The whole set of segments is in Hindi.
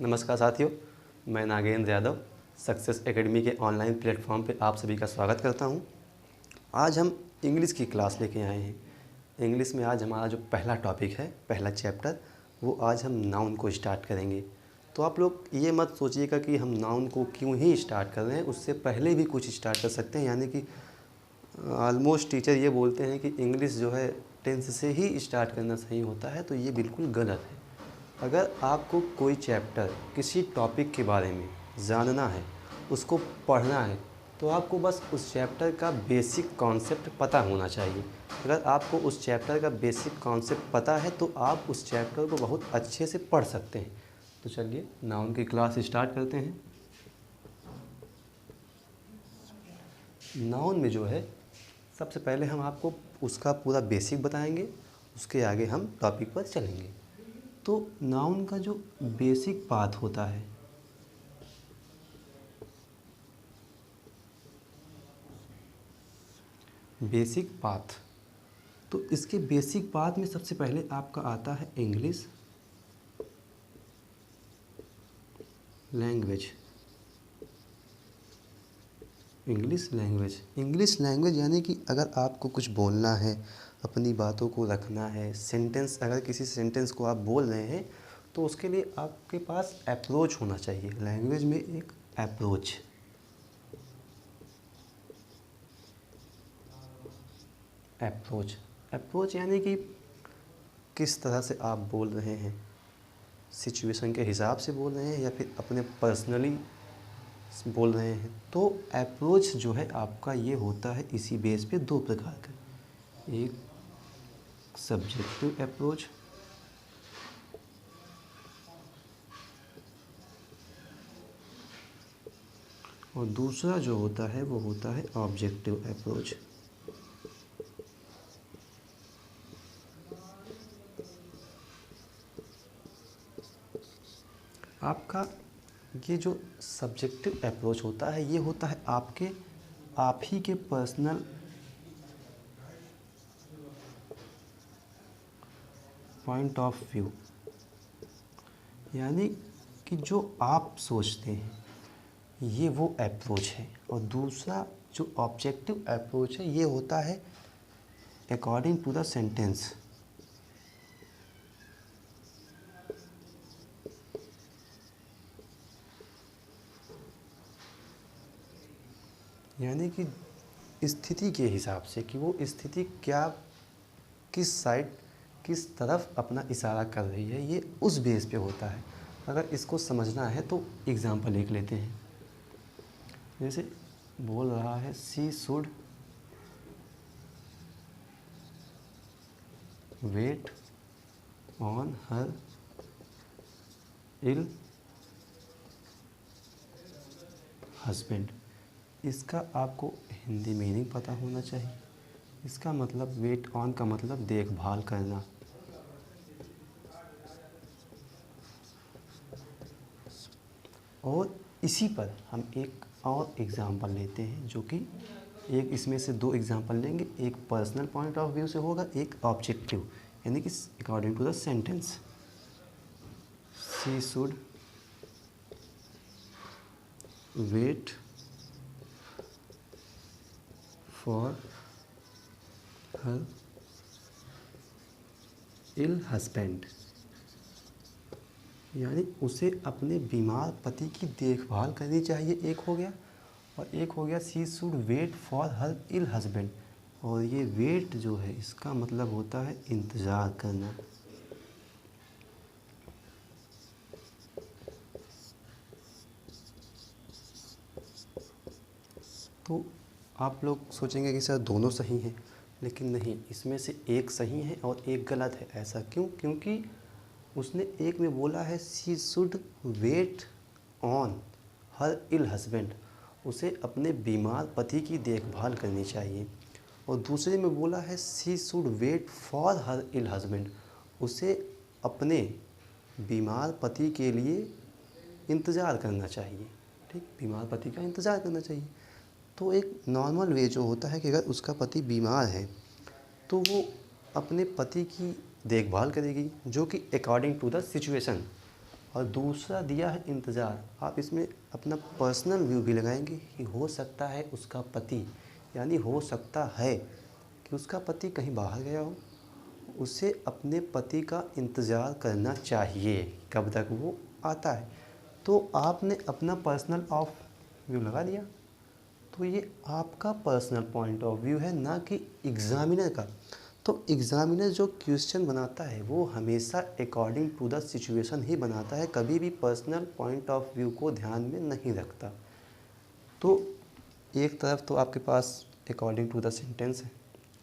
नमस्कार साथियों, मैं नागेंद्र यादव सक्सेस एकेडमी के ऑनलाइन प्लेटफॉर्म पे आप सभी का स्वागत करता हूं। आज हम इंग्लिश की क्लास लेके आए हैं। इंग्लिश में आज हमारा जो पहला टॉपिक है, पहला चैप्टर, वो आज हम नाउन को स्टार्ट करेंगे। तो आप लोग ये मत सोचिएगा कि हम नाउन को क्यों ही स्टार्ट कर रहे हैं, उससे पहले भी कुछ स्टार्ट कर सकते हैं। यानी कि ऑलमोस्ट टीचर ये बोलते हैं कि इंग्लिश जो है टेंस से ही स्टार्ट करना सही होता है, तो ये बिल्कुल गलत है। अगर आपको कोई चैप्टर किसी टॉपिक के बारे में जानना है, उसको पढ़ना है, तो आपको बस उस चैप्टर का बेसिक कॉन्सेप्ट पता होना चाहिए। अगर आपको उस चैप्टर का बेसिक कॉन्सेप्ट पता है तो आप उस चैप्टर को बहुत अच्छे से पढ़ सकते हैं। तो चलिए नाउन की क्लास स्टार्ट करते हैं। नाउन में जो है सबसे पहले हम आपको उसका पूरा बेसिक बताएंगे, उसके आगे हम टॉपिक पर चलेंगे। तो नाउन का जो बेसिक पाथ होता है, बेसिक पाथ, तो इसके बेसिक पाथ में सबसे पहले आपका आता है इंग्लिश लैंग्वेज। इंग्लिश लैंग्वेज यानी कि अगर आपको कुछ बोलना है, अपनी बातों को रखना है, सेंटेंस, अगर किसी सेंटेंस को आप बोल रहे हैं तो उसके लिए आपके पास अप्रोच होना चाहिए। लैंग्वेज में एक अप्रोच, अप्रोच यानी कि किस तरह से आप बोल रहे हैं, सिचुएशन के हिसाब से बोल रहे हैं या फिर अपने पर्सनली बोल रहे हैं। तो अप्रोच जो है आपका ये होता है इसी बेस पे दो प्रकार का, एक सब्जेक्टिव अप्रोच और दूसरा जो होता है वो होता है ऑब्जेक्टिव अप्रोच। आपका ये जो सब्जेक्टिव अप्रोच होता है ये होता है आप ही के पर्सनल पॉइंट ऑफ व्यू, यानी कि जो आप सोचते हैं ये वो अप्रोच है। और दूसरा जो ऑब्जेक्टिव अप्रोच है ये होता है अकॉर्डिंग टू द सेंटेंस, यानी कि स्थिति के हिसाब से कि वो स्थिति क्या, किस साइड, किस तरफ अपना इशारा कर रही है, ये उस बेस पे होता है। अगर इसको समझना है तो एग्जांपल लिख लेते हैं। जैसे बोल रहा है she should wait on her ill husband. इसका आपको हिंदी मीनिंग पता होना चाहिए। इसका मतलब वेट ऑन का मतलब देखभाल करना। और इसी पर हम एक और एग्ज़ाम्पल लेते हैं, जो कि एक इसमें से दो एग्ज़ाम्पल लेंगे, एक पर्सनल पॉइंट ऑफ व्यू से होगा, एक ऑब्जेक्टिव, यानी कि according to the sentence. She should wait for her ill husband, यानी उसे अपने बीमार पति की देखभाल करनी चाहिए, एक हो गया। और एक हो गया she should wait for her ill husband, और ये वेट जो है इसका मतलब होता है इंतज़ार करना। तो आप लोग सोचेंगे कि सर दोनों सही हैं, लेकिन नहीं, इसमें से एक सही है और एक गलत है। ऐसा क्यों? क्योंकि उसने एक में बोला है she should wait on her ill husband, उसे अपने बीमार पति की देखभाल करनी चाहिए। और दूसरे में बोला है she should wait for her ill husband, उसे अपने बीमार पति के लिए इंतज़ार करना चाहिए। ठीक, बीमार पति का इंतज़ार करना चाहिए। तो एक नॉर्मल वे जो होता है कि अगर उसका पति बीमार है तो वो अपने पति की देखभाल करेगी, जो कि अकॉर्डिंग टू द सिचुएशन। और दूसरा दिया है इंतज़ार। आप इसमें अपना पर्सनल व्यू भी लगाएंगे कि हो सकता है उसका पति, यानी हो सकता है कि उसका पति कहीं बाहर गया हो, उसे अपने पति का इंतज़ार करना चाहिए कब तक वो आता है। तो आपने अपना पर्सनल ऑफ व्यू लगा दिया। तो ये आपका पर्सनल पॉइंट ऑफ व्यू है, ना कि एग्ज़ामिनर का। तो एग्ज़ामिनर जो क्वेश्चन बनाता है वो हमेशा अकॉर्डिंग टू द सिचुएशन ही बनाता है, कभी भी पर्सनल पॉइंट ऑफ व्यू को ध्यान में नहीं रखता। तो एक तरफ तो आपके पास अकॉर्डिंग टू द सेंटेंस है,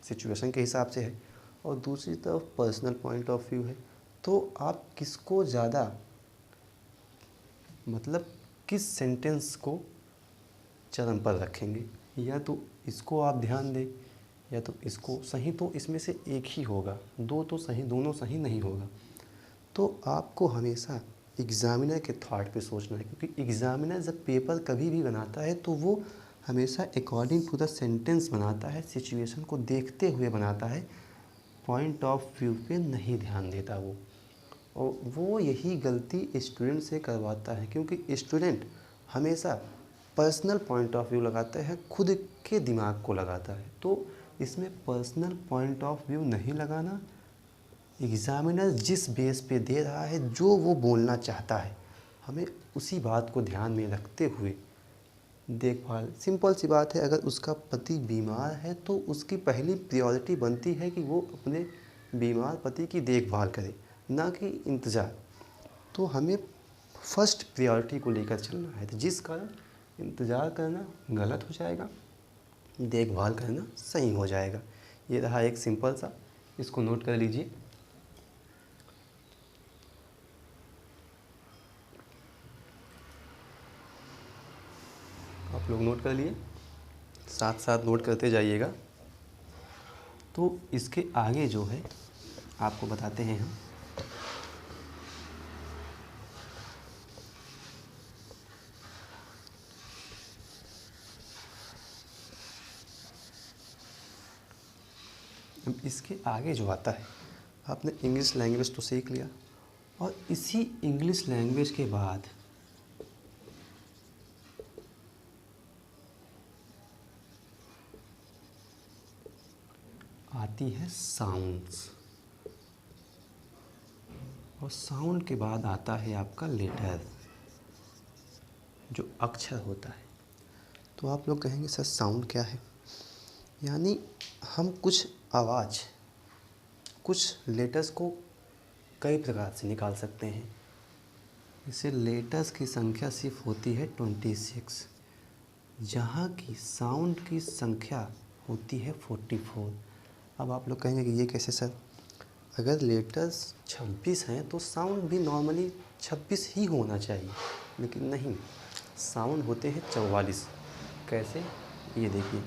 सिचुएशन के हिसाब से है, और दूसरी तरफ पर्सनल पॉइंट ऑफ व्यू है। तो आप किसको ज़्यादा, मतलब किस सेंटेंस को चरम पर रखेंगे, या तो इसको आप ध्यान दें या तो इसको। सही तो इसमें से एक ही होगा, दो तो सही, दोनों सही नहीं होगा। तो आपको हमेशा एग्ज़ामिनर के थॉट पे सोचना है, क्योंकि एग्ज़ामिनर जब पेपर कभी भी बनाता है तो वो हमेशा अकॉर्डिंग टू द सेंटेंस बनाता है, सिचुएशन को देखते हुए बनाता है, पॉइंट ऑफ व्यू पे नहीं ध्यान देता वो। और वो यही गलती स्टूडेंट से करवाता है, क्योंकि स्टूडेंट हमेशा पर्सनल पॉइंट ऑफ व्यू लगाता है, खुद के दिमाग को लगाता है। तो इसमें पर्सनल पॉइंट ऑफ व्यू नहीं लगाना। एग्ज़ामिनर जिस बेस पे दे रहा है, जो वो बोलना चाहता है, हमें उसी बात को ध्यान में रखते हुए देखभाल। सिंपल सी बात है, अगर उसका पति बीमार है तो उसकी पहली प्रायोरिटी बनती है कि वो अपने बीमार पति की देखभाल करे, ना कि इंतज़ार। तो हमें फर्स्ट प्रायोरिटी को लेकर चलना है, तो जिस कारण इंतज़ार करना गलत हो जाएगा, देखभाल करना सही हो जाएगा। ये रहा एक सिंपल सा, इसको नोट कर लीजिए। आप लोग नोट कर लिए, साथ साथ नोट करते जाइएगा। तो इसके आगे जो है आपको बताते हैं हम। अब इसके आगे जो आता है, आपने इंग्लिश लैंग्वेज तो सीख लिया, और इसी इंग्लिश लैंग्वेज के बाद आती है साउंड्स, और साउंड के बाद आता है आपका लेटर, जो अक्षर होता है। तो आप लोग कहेंगे सर साउंड क्या है? यानी हम कुछ आवाज़, कुछ लेटर्स को कई प्रकार से निकाल सकते हैं। इसे लेटर्स की संख्या सिर्फ होती है 26, जहाँ की साउंड की संख्या होती है 44। अब आप लोग कहेंगे कि ये कैसे सर? अगर लेटर्स 26 हैं तो साउंड भी नॉर्मली 26 ही होना चाहिए, लेकिन नहीं, साउंड होते हैं 44। कैसे? ये देखिए,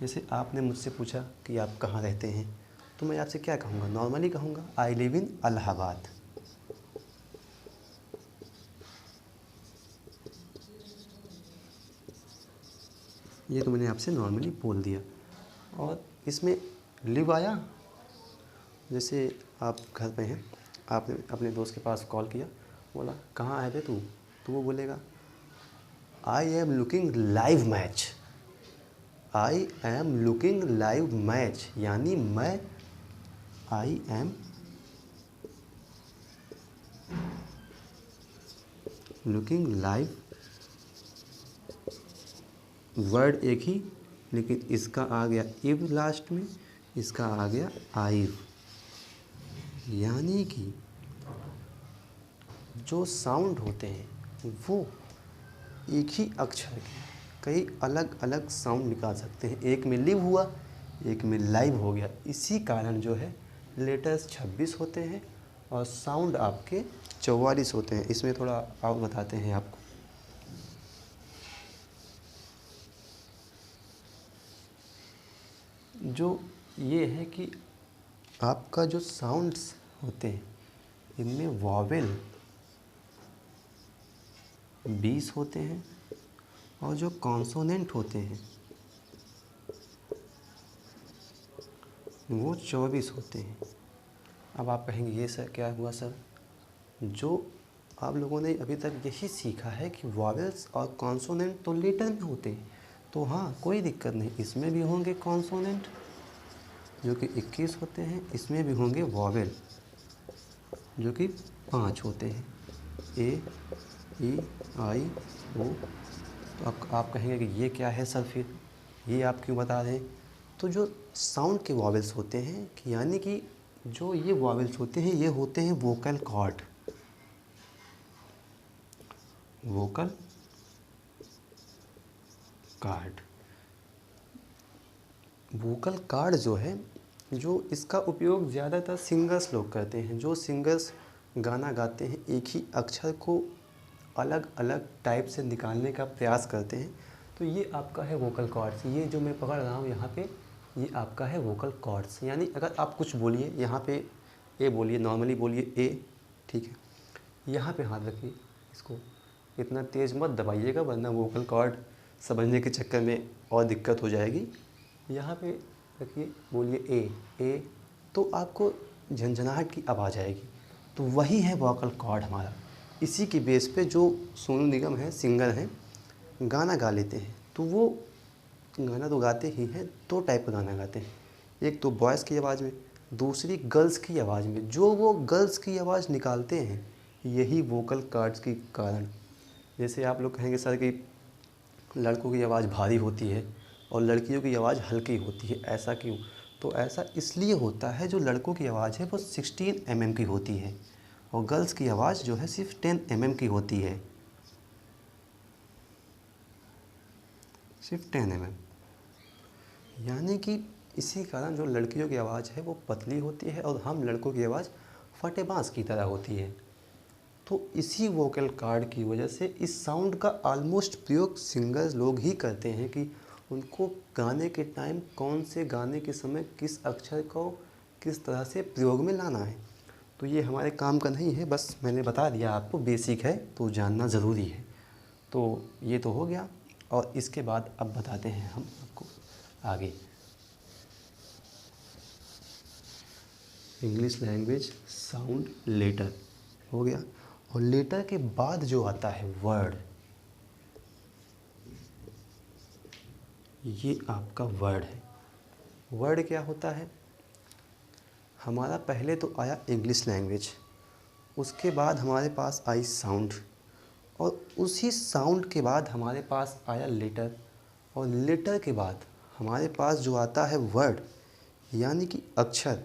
जैसे आपने मुझसे पूछा कि आप कहाँ रहते हैं, तो मैं आपसे क्या कहूँगा? नॉर्मली कहूँगा आई लिव इन इलाहाबाद। ये तो मैंने आपसे नॉर्मली बोल दिया। और इसमें लिव आया, जैसे आप घर पे हैं, आपने अपने दोस्त के पास कॉल किया, बोला कहाँ आए थे तू, तो वो बोलेगा I am looking live match. I am looking live match, यानी मैं I am looking live, word एक ही, लेकिन इसका आ गया इव लास्ट में, इसका आ गया आइव। यानी कि जो साउंड होते हैं वो एक ही अक्षर के कई अलग अलग साउंड निकाल सकते हैं। एक में लिव हुआ, एक में लाइव हो गया। इसी कारण जो है लेटर्स 26 होते हैं और साउंड आपके 44 होते हैं। इसमें थोड़ा और बताते हैं आपको। जो ये है कि आपका जो साउंड्स होते हैं इनमें वॉवेल 20 होते हैं और जो कॉन्सोनेंट होते हैं वो 24 होते हैं। अब आप कहेंगे ये सर क्या हुआ सर? जो आप लोगों ने अभी तक यही सीखा है कि वॉवेल्स और कॉन्सोनेंट तो लेटर में होते हैं, तो हाँ कोई दिक्कत नहीं, इसमें भी होंगे कॉन्सोनेंट जो कि 21 होते हैं, इसमें भी होंगे वॉवेल जो कि 5 होते हैं, ए, ई, आई, ओ। तो आप कहेंगे कि ये क्या है सर, फिर ये आप क्यों बता रहे हैं? तो जो साउंड के वॉवेल्स होते हैं कि यानी कि जो ये वॉवेल्स होते हैं ये होते हैं vocal cord. Vocal card, vocal card जो है, जो इसका उपयोग ज़्यादातर सिंगर्स लोग करते हैं। जो सिंगर्स गाना गाते हैं एक ही अक्षर को अलग अलग टाइप से निकालने का प्रयास करते हैं, तो ये आपका है वोकल कॉर्ड्स। ये जो मैं पकड़ रहा हूँ यहाँ पे, ये आपका है वोकल कॉर्ड्स। यानी अगर आप कुछ बोलिए, यहाँ पे ए बोलिए, नॉर्मली बोलिए ए, ठीक है, यहाँ पे हाथ रखिए, इसको इतना तेज़ मत दबाइएगा वरना वोकल कॉर्ड समझने के चक्कर में और दिक्कत हो जाएगी। यहाँ पे रखिए, बोलिए ए, तो आपको झंझनाहट की आवाज़ आएगी, तो वही है वोकल कॉर्ड हमारा। इसी की बेस पे जो सोनू निगम है, सिंगर हैं, गाना गा लेते हैं, तो वो गाना तो गाते ही हैं, दो टाइप का गाना गाते हैं, एक तो बॉयज़ की आवाज़ में, दूसरी गर्ल्स की आवाज़ में। जो वो गर्ल्स की आवाज़ निकालते हैं यही वोकल कॉर्ड्स के कारण। जैसे आप लोग कहेंगे सर कि लड़कों की आवाज़ भारी होती है और लड़कियों की आवाज़ हल्की होती है, ऐसा क्यों? तो ऐसा इसलिए होता है, जो लड़कों की आवाज़ है वो 16 mm की होती है और गर्ल्स की आवाज़ जो है सिर्फ 10 mm की होती है, सिर्फ 10 mm। यानी कि इसी कारण जो लड़कियों की आवाज़ है वो पतली होती है और हम लड़कों की आवाज़ फटे बाँस की तरह होती है। तो इसी वोकल कॉर्ड की वजह से इस साउंड का ऑलमोस्ट प्रयोग सिंगर्स लोग ही करते हैं कि उनको गाने के टाइम कौन से गाने के समय किस अक्षर को किस तरह से प्रयोग में लाना है। तो ये हमारे काम का नहीं है, बस मैंने बता दिया आपको, बेसिक है तो जानना ज़रूरी है। तो ये तो हो गया, और इसके बाद अब बताते हैं हम आपको आगे इंग्लिश लैंग्वेज साउंड लेटर हो गया। और लेटर के बाद जो आता है वर्ड, ये आपका वर्ड है। वर्ड क्या होता है? हमारा पहले तो आया इंग्लिश लैंग्वेज, उसके बाद हमारे पास आई साउंड, और उसी साउंड के बाद हमारे पास आया लेटर, और लेटर के बाद हमारे पास जो आता है वर्ड, यानी कि अक्षर।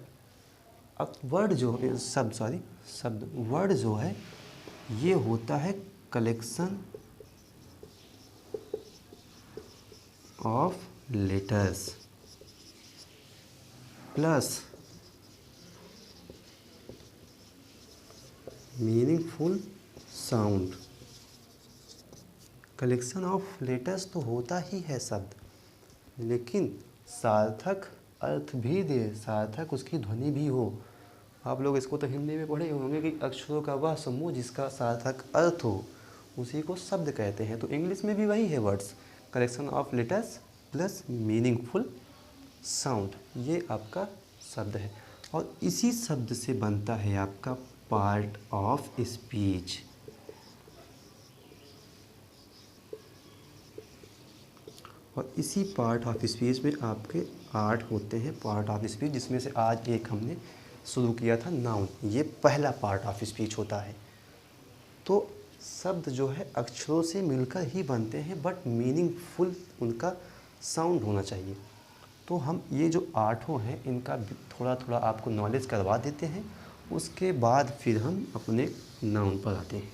अब वर्ड जो शब्द वर्ड जो है ये होता है collection of letters plus meaningful sound. Collection of letters तो होता ही है शब्द, लेकिन सार्थक अर्थ भी दे, सार्थक उसकी ध्वनि भी हो। आप लोग इसको तो हिंदी में पढ़े होंगे कि अक्षरों का वह समूह जिसका सार्थक अर्थ हो उसी को शब्द कहते हैं। तो इंग्लिश में भी वही है words, collection of letters plus meaningful sound, ये आपका शब्द है। और इसी शब्द से बनता है आपका पार्ट ऑफ स्पीच। और इसी पार्ट ऑफ स्पीच में आपके 8 होते हैं पार्ट ऑफ स्पीच, जिसमें से आज एक हमने शुरू किया था नाउन, ये पहला पार्ट ऑफ स्पीच होता है। तो शब्द जो है अक्षरों से मिलकर ही बनते हैं, बट मीनिंगफुल उनका साउंड होना चाहिए। तो हम ये जो 8 हैं इनका थोड़ा थोड़ा आपको नॉलेज करवा देते हैं, उसके बाद फिर हम अपने नाउन पर आते हैं।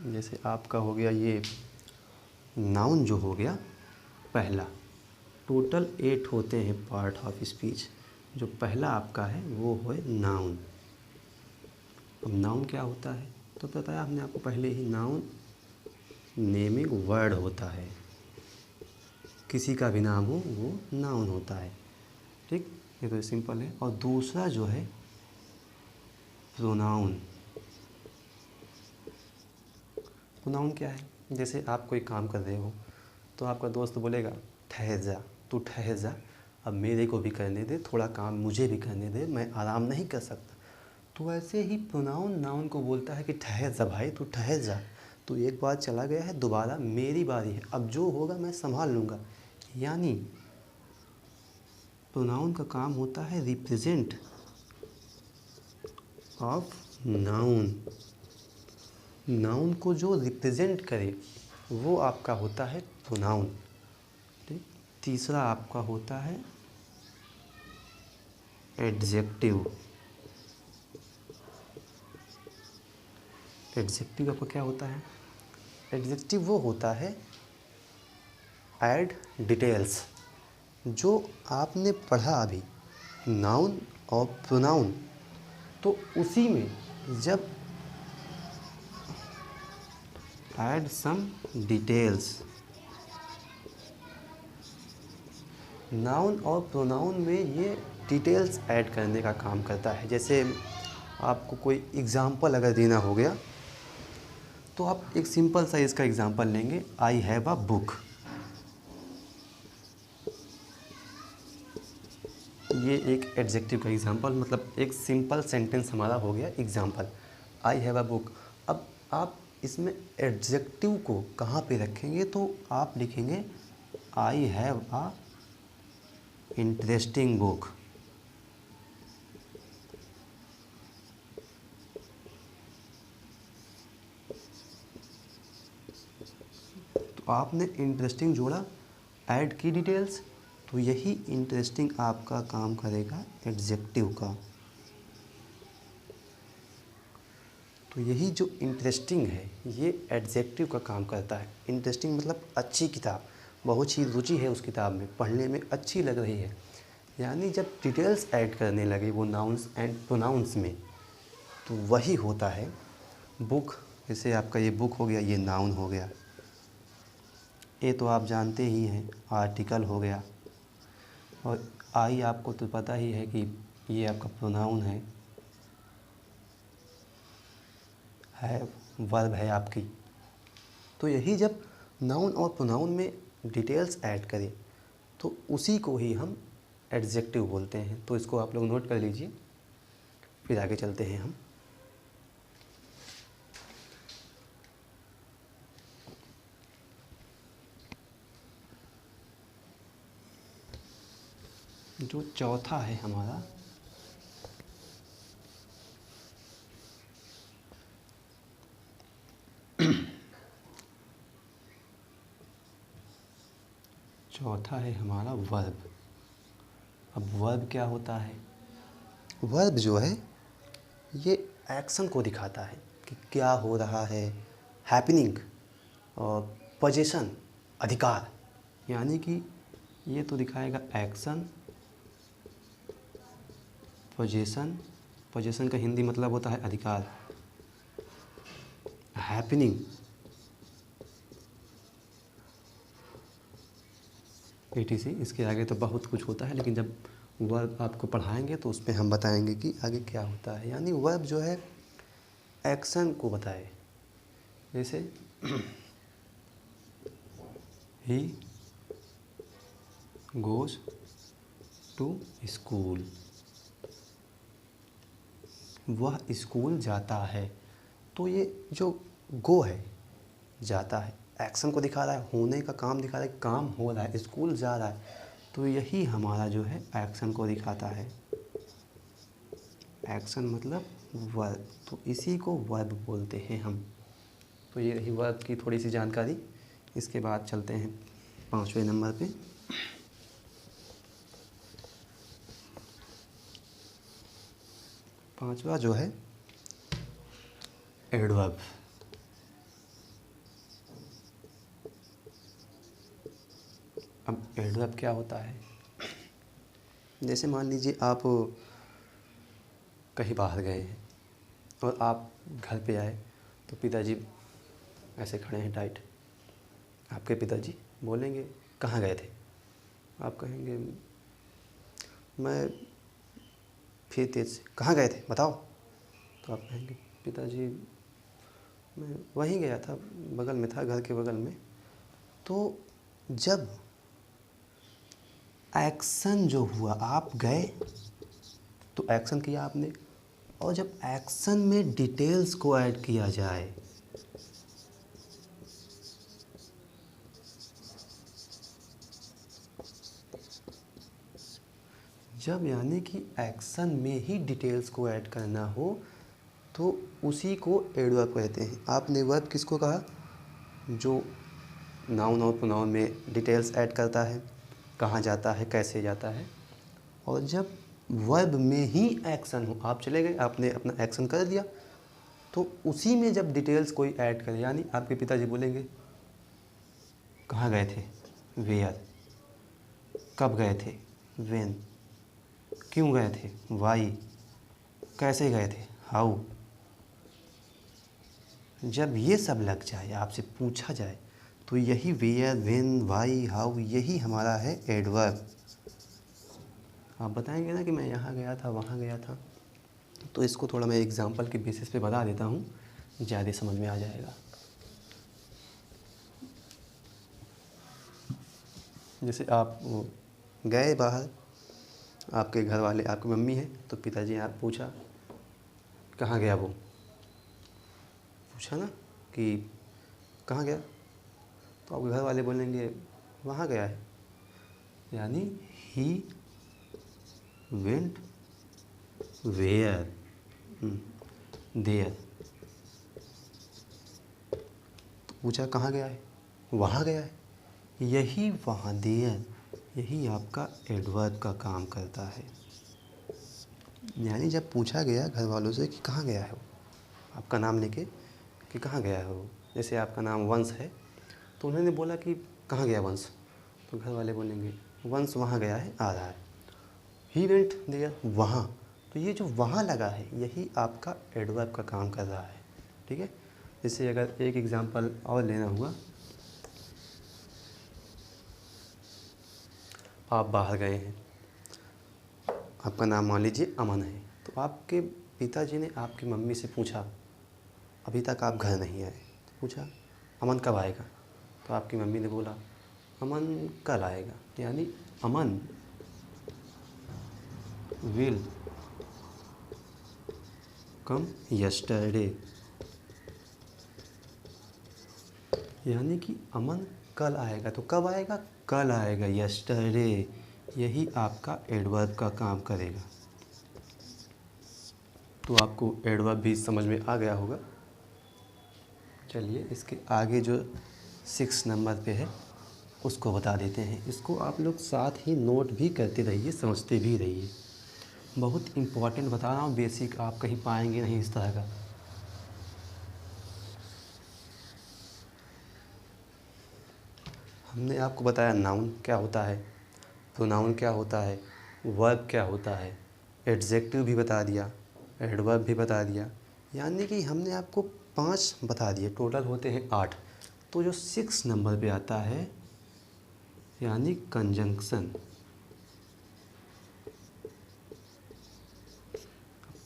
जैसे आपका हो गया ये नाउन जो हो गया पहला, टोटल 8 होते हैं पार्ट ऑफ स्पीच, जो पहला आपका है वो है नाउन। अब नाउन क्या होता है तो बताया हमने आपको पहले ही, नाउन नेमिंग वर्ड होता है, किसी का भी नाम हो वो नाउन होता है, ठीक, ये तो सिंपल है। और दूसरा जो है प्रोनाउन। प्रोनाउन क्या है? जैसे आप कोई काम कर रहे हो तो आपका दोस्त बोलेगा ठहर जा, तू ठहर जा, अब मेरे को भी करने दे, थोड़ा काम मुझे भी करने दे, मैं आराम नहीं कर सकता। तो ऐसे ही प्रोनाउन नाउन को बोलता है कि ठहर जा भाई, तू ठहर जा, तो एक बार चला गया है, दोबारा मेरी बारी है, अब जो होगा मैं संभाल लूँगा। यानी प्रोनाउन का काम होता है रिप्रेजेंट ऑफ नाउन। नाउन को जो रिप्रेजेंट करे वो आपका होता है प्रोनाउन। ठीक। तीसरा आपका होता है एडजेक्टिव। एडजेक्टिव आपका क्या होता है? एडजेक्टिव वो होता है ऐड डिटेल्स, जो आपने पढ़ा अभी नाउन और प्रोनाउन, तो उसी में जब ऐड सम डिटेल्स, नाउन और प्रोनाउन में ये डिटेल्स ऐड करने का काम करता है। जैसे आपको कोई एग्ज़ाम्पल अगर देना हो गया तो आप एक सिंपल सा इसका एग्ज़ाम्पल लेंगे, आई हैव अ बुक। ये एक एडजेक्टिव का एग्ज़ाम्पल, मतलब एक सिंपल सेंटेंस हमारा हो गया example, I have a book. अब आप इसमें एडजेक्टिव को कहाँ पे रखेंगे? तो आप लिखेंगे I have a interesting book. तो आपने इंटरेस्टिंग जोड़ा, ऐड की डिटेल्स, तो यही इंटरेस्टिंग आपका काम करेगा एडजेक्टिव का। तो यही जो इंटरेस्टिंग है ये एडजेक्टिव का काम करता है। इंटरेस्टिंग मतलब अच्छी किताब, बहुत ही रुचि है उस किताब में, पढ़ने में अच्छी लग रही है। यानी जब डिटेल्स ऐड करने लगे वो नाउन्स एंड प्रोनाउंस में, तो वही होता है बुक। जैसे आपका ये बुक हो गया, ये नाउन हो गया, ये तो आप जानते ही हैं आर्टिकल हो गया, और आई आपको तो पता ही है कि ये आपका प्रोनाउन है वर्ब है आपकी। तो यही जब नाउन और प्रोनाउन में डिटेल्स ऐड करें तो उसी को ही हम एडजेक्टिव बोलते हैं। तो इसको आप लोग नोट कर लीजिए, फिर आगे चलते हैं हम। जो चौथा है हमारा चौथा है हमारा वर्ब। अब वर्ब क्या होता है? वर्ब जो है ये एक्शन को दिखाता है कि क्या हो रहा है, हैपनिंग, और पोजीशन अधिकार, यानी कि ये तो दिखाएगा एक्शन, पोजीशन, पोजीशन का हिंदी मतलब होता है अधिकार, हैपनिंग, etc। इसके आगे तो बहुत कुछ होता है, लेकिन जब वर्ब आपको पढ़ाएंगे तो उसमें हम बताएंगे कि आगे क्या होता है। यानी वर्ब जो है एक्शन को बताए। जैसे ही गोज़ टू स्कूल, वह स्कूल जाता है। तो ये जो गो है, जाता है, एक्शन को दिखा रहा है, होने का काम दिखा रहा है, काम हो रहा है, स्कूल जा रहा है, तो यही हमारा जो है एक्शन को दिखाता है। एक्शन मतलब वर्ब, तो इसी को वर्ब बोलते हैं हम। तो ये रही वर्ब की थोड़ी सी जानकारी। इसके बाद चलते हैं 5वें नंबर पे। पांचवा जो है एडवर्ब। अब एडवर्ब क्या होता है? जैसे मान लीजिए आप कहीं बाहर गए हैं और आप घर पे आए तो पिताजी ऐसे खड़े हैं टाइट। आपके पिताजी बोलेंगे कहाँ गए थे? आप कहेंगे मैं फिर तेज से, कहाँ गए थे बताओ? तो आप कहेंगे पिताजी मैं वहीं गया था, बगल में था, घर के बगल में। तो जब एक्शन जो हुआ, आप गए तो एक्शन किया आपने, और जब एक्शन में डिटेल्स को ऐड किया जाए, जब यानी कि एक्शन में ही डिटेल्स को ऐड करना हो तो उसी को एडवर्ब कहते हैं। आपने वर्ब किसको कहा? जो नाउन और प्रोनाउन में डिटेल्स ऐड करता है, कहाँ जाता है, कैसे जाता है। और जब वर्ब में ही एक्शन हो, आप चले गए, आपने अपना एक्शन कर दिया, तो उसी में जब डिटेल्स कोई ऐड करे, यानी आपके पिताजी बोलेंगे कहाँ गए थे, वेयर। कब गए थे, व्हेन। क्यों गए थे, वाई। कैसे गए थे, हाउ। जब ये सब लग जाए, आपसे पूछा जाए, तो यही वेयर, व्हेन, वाई, हाउ, यही हमारा है एडवर्ब। आप बताएंगे ना कि मैं यहाँ गया था, वहाँ गया था, तो इसको थोड़ा मैं एग्जांपल के बेसिस पे बता देता हूँ, ज़्यादा समझ में आ जाएगा। जैसे आप गए बाहर, आपके घर वाले, आपकी मम्मी है, तो पिताजी आप पूछा कहाँ गया वो, पूछा ना कि कहाँ गया, तो आपके घर वाले बोलेंगे वहाँ गया है, यानी ही वेंट वेयर, देयर। तो पूछा कहाँ गया है, वहाँ गया है, यही वहाँ, देयर, यही आपका एडवर्ब का काम करता है। यानी जब पूछा गया घर वालों से कि कहाँ गया है वो, आपका नाम लेके कि कहाँ गया है वो, जैसे आपका नाम वंश है, तो उन्होंने बोला कि कहाँ गया वंश, तो घर वाले बोलेंगे वंश वहाँ गया है, आ रहा है। ही वेंट देयर, वहाँ, तो ये जो वहाँ लगा है यही आपका एडवर्ब का काम कर रहा है। ठीक है। जैसे अगर एक एग्जांपल और लेना हुआ, आप बाहर गए हैं, आपका नाम मान लीजिए अमन है, तो आपके पिताजी ने आपकी मम्मी से पूछा अभी तक आप घर नहीं आए, तो पूछा अमन कब आएगा, तो आपकी मम्मी ने बोला अमन कल आएगा, यानी अमन विल कम यस्टरडे, यानी कि अमन कल आएगा, तो कब आएगा, कल आएगा, यस्टरडे, यही आपका एडवर्ब का काम करेगा। तो आपको एडवर्ब भी समझ में आ गया होगा। चलिए इसके आगे जो 6 नंबर पे है उसको बता देते हैं। इसको आप लोग साथ ही नोट भी करते रहिए, समझते भी रहिए। बहुत इम्पॉर्टेंट बता रहा हूँ, बेसिक आप कहीं पाएंगे नहीं इस तरह का। हमने आपको बताया नाउन क्या होता है, प्रोनाउन क्या होता है, वर्ब क्या होता है, एडजेक्टिव भी बता दिया, एडवर्ब भी बता दिया, यानी कि हमने आपको 5 बता दिए, टोटल होते हैं 8। तो जो 6 नंबर पे आता है यानी कंजंक्शन।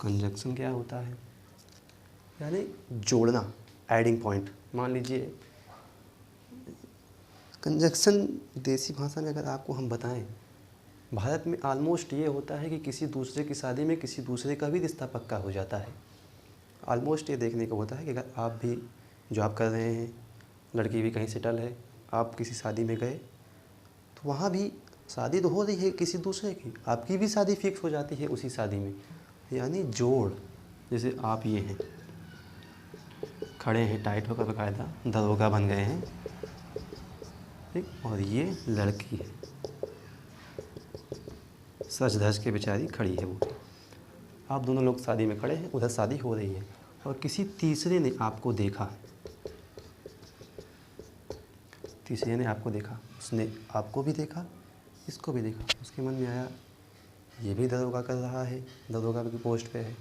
कंजंक्शन क्या होता है, यानी जोड़ना, एडिंग पॉइंट। मान लीजिए कंजंक्शन देसी भाषा में अगर आपको हम बताएं, भारत में ऑलमोस्ट ये होता है कि किसी दूसरे की शादी में किसी दूसरे का भी रिश्ता पक्का हो जाता है। ऑलमोस्ट ये देखने को होता है कि अगर आप भी जॉब कर रहे हैं, लड़की भी कहीं सेटल है, आप किसी शादी में गए, तो वहाँ भी शादी तो हो रही है किसी दूसरे की, आपकी भी शादी फिक्स हो जाती है उसी शादी में, यानी जोड़। जैसे आप ये हैं, खड़े हैं टाइट होकर, बाकायदा दरोगा बन गए हैं, ठीक, और ये लड़की है, सज धज के बेचारी खड़ी है वो। आप दोनों लोग शादी में खड़े हैं, उधर शादी हो रही है, और किसी तीसरे ने आपको देखा, तीसरे ने आपको देखा, उसने आपको भी देखा, इसको भी देखा, उसके मन में आया ये भी दरोगा कर रहा है, दरोगा की पोस्ट पे है,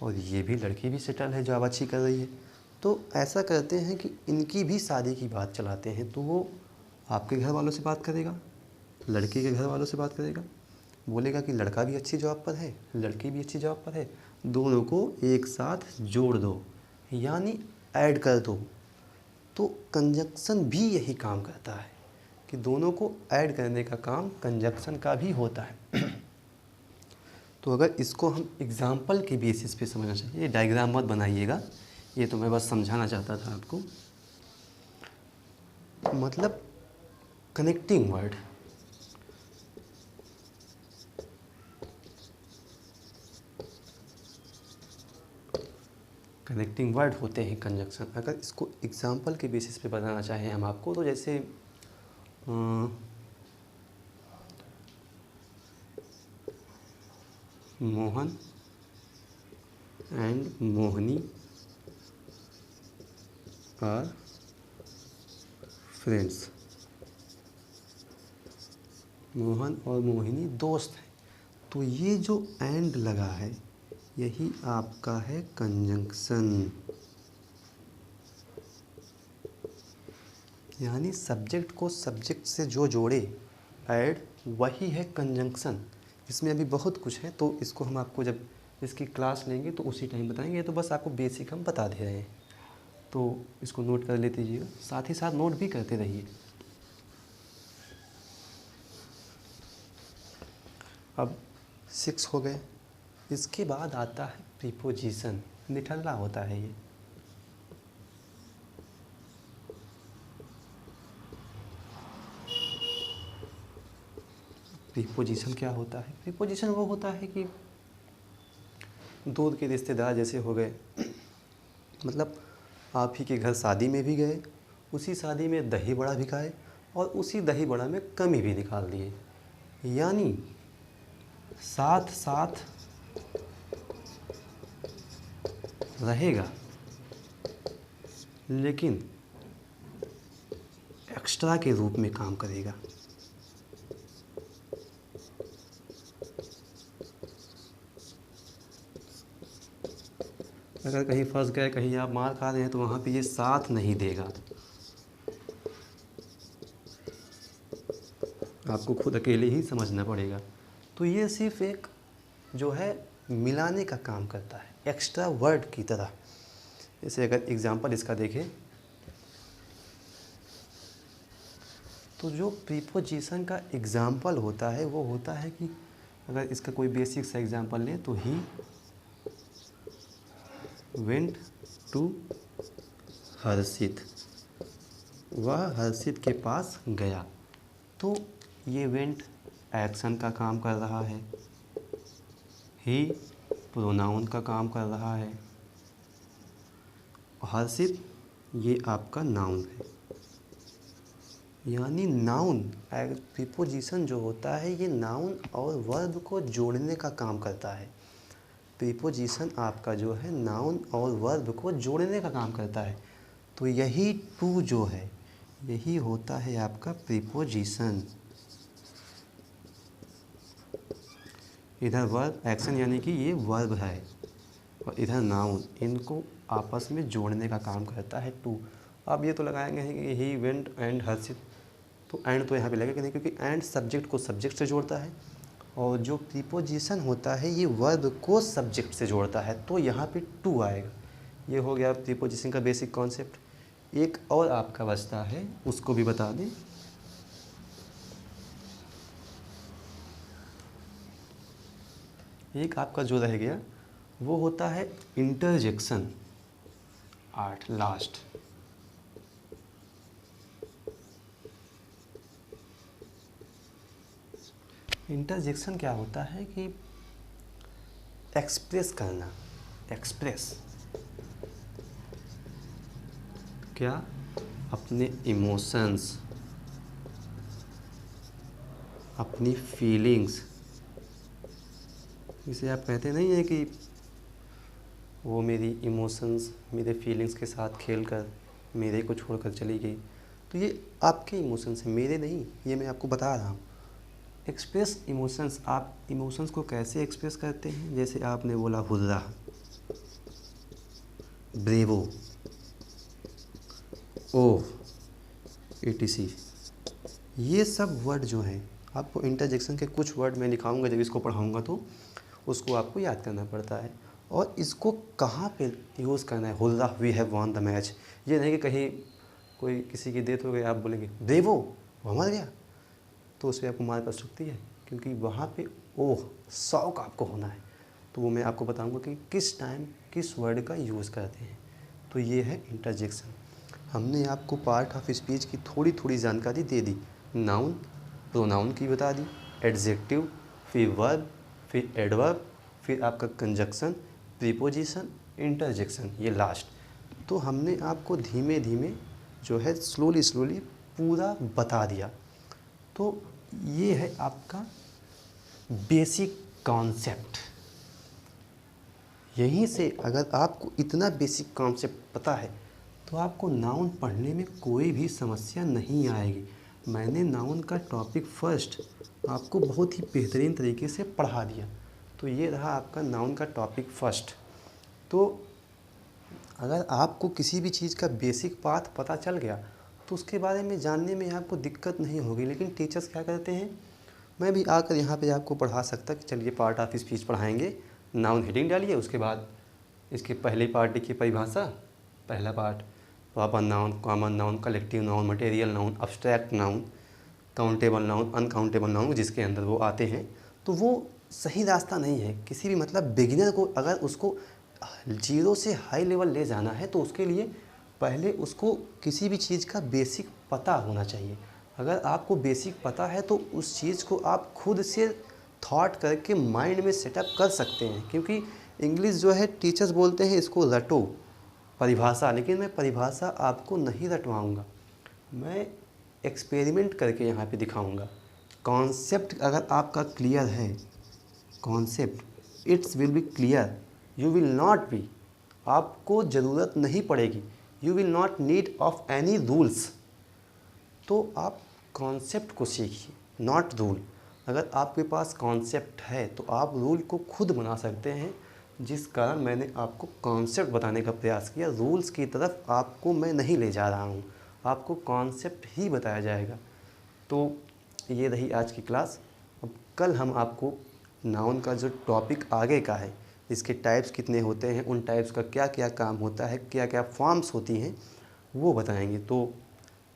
और ये भी लड़की भी सेटल है, जॉब अच्छी कर रही है, तो ऐसा करते हैं कि इनकी भी शादी की बात चलाते हैं। तो वो आपके घर वालों से बात करेगा, लड़की के घर वालों से बात करेगा, बोलेगा कि लड़का भी अच्छी जॉब पर है, लड़की भी अच्छी जॉब पर है, दोनों को एक साथ जोड़ दो, यानी ऐड कर दो। तो कंजक्शन भी यही काम करता है कि दोनों को ऐड करने का काम कंजक्शन का भी होता है। तो अगर इसको हम एग्ज़ाम्पल के बेसिस पे समझना चाहिए, ये डायग्राम मत बनाइएगा, ये तो मैं बस समझाना चाहता था आपको। मतलब कनेक्टिंग वर्ड, कनेक्टिंग वर्ड होते हैं कंजंक्शन। अगर इसको एग्ज़ाम्पल के बेसिस पे बताना चाहें हम आपको, तो जैसे Mohan and Mohini are friends, Mohan और मोहिनी दोस्त हैं। तो ये जो एंड लगा है यही आपका है कंजंक्शन, यानी सब्जेक्ट को सब्जेक्ट से जो जोड़े ऐड, वही है कंजंक्शन। इसमें अभी बहुत कुछ है, तो इसको हम आपको जब इसकी क्लास लेंगे तो उसी टाइम बताएंगे। तो बस आपको बेसिक हम बता दे रहे हैं, तो इसको नोट कर लेते जाइएगा, साथ ही साथ नोट भी करते रहिए। अब 6 हो गए। इसके बाद आता है प्रीपोजिशन, निठल्ला होता है ये। प्रीपोजिशन क्या होता है? प्रीपोजिशन वो होता है कि दूर के रिश्तेदार जैसे हो गए, मतलब आप ही के घर शादी में भी गए, उसी शादी में दही बड़ा भी खाए और उसी दही बड़ा में कमी भी निकाल दिए, यानी साथ साथ रहेगा लेकिन एक्स्ट्रा के रूप में काम करेगा। अगर कहीं फंस गए, कहीं आप मार खा रहे हैं, तो वहाँ पे ये साथ नहीं देगा, आपको खुद अकेले ही समझना पड़ेगा। तो ये सिर्फ एक जो है मिलाने का काम करता है, एक्स्ट्रा वर्ड की तरह। जैसे अगर एग्जांपल इसका देखें, तो जो प्रीपोजिशन का एग्जांपल होता है वो होता है कि अगर इसका कोई बेसिक सा एग्जांपल लें तो ही वेंट टू हर्षित, वह हर्षित के पास गया। तो ये वेंट एक्शन का काम कर रहा है, ही प्रोनाउन का काम कर रहा है, हर्षित ये आपका नाउन है। यानी नाउन, प्रीपोजिशन जो होता है ये नाउन और वर्ब को जोड़ने का काम करता है। प्रीपोजिशन आपका जो है नाउन और वर्ब को जोड़ने का काम करता है। तो यही टू जो है यही होता है आपका प्रीपोजिशन। इधर वर्ब एक्शन यानी कि ये वर्ब है और इधर नाउन, इनको आपस में जोड़ने का काम करता है टू। अब ये तो लगाएंगे हैं कि ही वेंट एंड हर्षित, तो एंड तो यहाँ पे लगेगा नहीं, क्योंकि एंड सब्जेक्ट को सब्जेक्ट से जोड़ता है और जो प्रीपोजिशन होता है ये वर्ब को सब्जेक्ट से जोड़ता है, तो यहाँ पे टू आएगा। ये हो गया प्रीपोजिशन का बेसिक कॉन्सेप्ट। एक और आपका बचता है, उसको भी बता दें। एक आपका जो रह गया वो होता है इंटरजेक्शन, 8 लास्ट। इंटरजेक्शन क्या होता है कि एक्सप्रेस करना, एक्सप्रेस क्या, अपने इमोशंस, अपनी फीलिंग्स। इसे आप कहते नहीं है कि वो मेरी इमोशंस मेरे फीलिंग्स के साथ खेलकर मेरे को छोड़कर चली गई, तो ये आपके इमोशंस हैं, मेरे नहीं, ये मैं आपको बता रहा हूँ। एक्सप्रेस इमोशंस, आप इमोशंस को कैसे एक्सप्रेस करते हैं? जैसे आपने बोला हुर्रा, ब्रेवो, ओह, etc। ये सब वर्ड जो हैं, आपको इंटरजेक्शन के कुछ वर्ड मैं दिखाऊंगा जब इसको पढ़ाऊंगा, तो उसको आपको याद करना पड़ता है। और इसको कहाँ पे यूज़ करना है? Hurrah we have won the match. ये नहीं कि कहीं कोई किसी की डेथ हो गई आप बोलेंगे ब्रेवो वो मर गया, तो उस पर आपको मार पड़ सकती है, क्योंकि वहाँ पे ओह शौक आपको होना है, तो वो मैं आपको बताऊंगा कि किस टाइम किस वर्ड का यूज़ करते हैं। तो ये है इंटरजेक्शन। हमने आपको पार्ट ऑफ स्पीच की थोड़ी थोड़ी जानकारी दे दी। नाउन, प्रोनाउन की बता दी, एडजेक्टिव, फिर वर्ब, फिर एडवर्ब, फिर आपका कंजक्शन, प्रीपोजिशन, इंटरजेक्शन, ये लास्ट। तो हमने आपको धीमे धीमे जो है स्लोली पूरा बता दिया। तो ये है आपका बेसिक कॉन्सेप्ट। यहीं से अगर आपको इतना बेसिक कॉन्सेप्ट पता है तो आपको नाउन पढ़ने में कोई भी समस्या नहीं आएगी। मैंने नाउन का टॉपिक फर्स्ट आपको बहुत ही बेहतरीन तरीके से पढ़ा दिया। तो ये रहा आपका नाउन का टॉपिक फर्स्ट। तो अगर आपको किसी भी चीज़ का बेसिक पाथ पता चल गया तो उसके बारे में जानने में आपको दिक्कत नहीं होगी। लेकिन टीचर्स क्या करते हैं, मैं भी आकर यहाँ पे आपको पढ़ा सकता कि चलिए पार्ट ऑफ स्पीच पढ़ाएंगे, नाउन हेडिंग डालिए, उसके बाद इसके पहले पार्ट लिखिए परिभाषा, पहला part proper noun, common noun, collective noun, material noun, abstract noun, countable noun, uncountable noun, जिसके अंदर वो आते हैं। तो वो सही रास्ता नहीं है। किसी भी मतलब बिगिनर को अगर उसको जीरो से हाई लेवल ले जाना है तो उसके लिए पहले उसको किसी भी चीज़ का बेसिक पता होना चाहिए। अगर आपको बेसिक पता है तो उस चीज़ को आप खुद से थॉट करके माइंड में सेटअप कर सकते हैं। क्योंकि इंग्लिश जो है टीचर्स बोलते हैं इसको रटो परिभाषा, लेकिन मैं परिभाषा आपको नहीं रटवाऊँगा, मैं एक्सपेरिमेंट करके यहाँ पे दिखाऊँगा। कॉन्सेप्ट अगर आपका क्लियर है, concept it's will be clear, you will not be, आपको ज़रूरत नहीं पड़ेगी, you will not need of any rules. तो आप कॉन्सेप्ट को सीखिए, नॉट रूल। अगर आपके पास कॉन्सेप्ट है तो आप रूल को खुद बना सकते हैं, जिस कारण मैंने आपको कॉन्सेप्ट बताने का प्रयास किया। रूल्स की तरफ आपको मैं नहीं ले जा रहा हूँ, आपको कॉन्सेप्ट ही बताया जाएगा। तो ये रही आज की क्लास। अब कल हम आपको नाउन का जो टॉपिक आगे का है, इसके टाइप्स कितने होते हैं, उन टाइप्स का क्या क्या काम होता है, क्या क्या फॉर्म्स होती हैं, वो बताएंगे। तो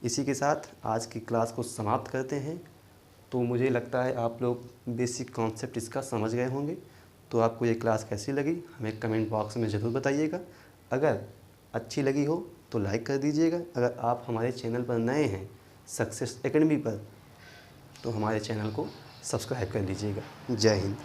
इसी के साथ आज की क्लास को समाप्त करते हैं। तो मुझे लगता है आप लोग बेसिक कॉन्सेप्ट इसका समझ गए होंगे। तो आपको ये क्लास कैसी लगी हमें कमेंट बॉक्स में ज़रूर बताइएगा। अगर अच्छी लगी हो तो लाइक कर दीजिएगा। अगर आप हमारे चैनल पर नए हैं सक्सेस एकेडमी पर, तो हमारे चैनल को सब्सक्राइब कर लीजिएगा। जय हिंद।